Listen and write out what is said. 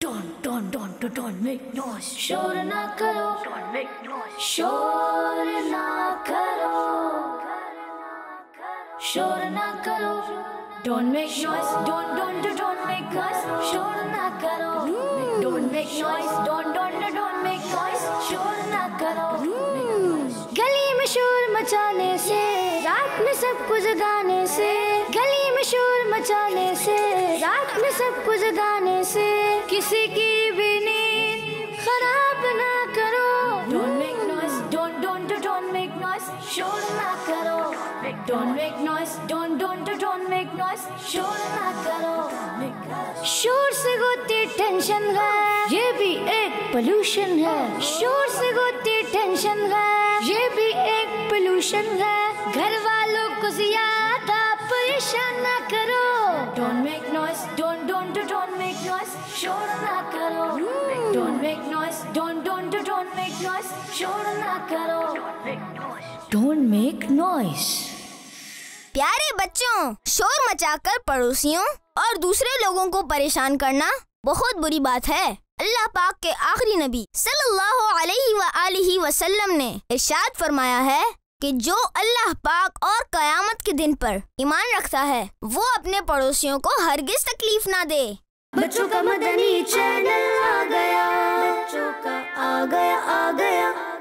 Don't make noise. शोर ना करो. Don't make noise. शोर ना करो. शोर ना करो. Don't make noise. Don't make noise. शोर ना करो. Don't make noise. Don't make noise. शोर ना करो. गली में शोर मचाने से, रात में सबको जगाने से, गली में शोर मचाने से, रात में सबको जगाने से, किसी की भी नींद खराब ना करो. Don't make noise. Don't make noise. शोर ना करो. Don't make noise. Don't make noise. शोर ना करो. शोर से होती टेंशन है, ये भी एक पोल्यूशन है. शोर से होती टेंशन है, ये भी एक पोल्यूशन है. घर वालों को ज्यादा परेशान ना करो. Don't make noise. Don't make noise. शोर ना करो. Don't make noise. Don't make noise. शोर ना करो. Don't make noise. प्यारे बच्चों, शोर मचाकर पड़ोसियों और दूसरे लोगों को परेशान करना बहुत बुरी बात है. अल्लाह पाक के आखिरी नबी सल्लल्लाहु अलैहि वसल्लम ने इरशाद फरमाया है कि जो अल्लाह पाक और कयामत के दिन पर ईमान रखता है वो अपने पड़ोसियों को हरगिज तकलीफ ना दे. बच्चों का मदनी चैनल आ गया. बच्चों का आ गया.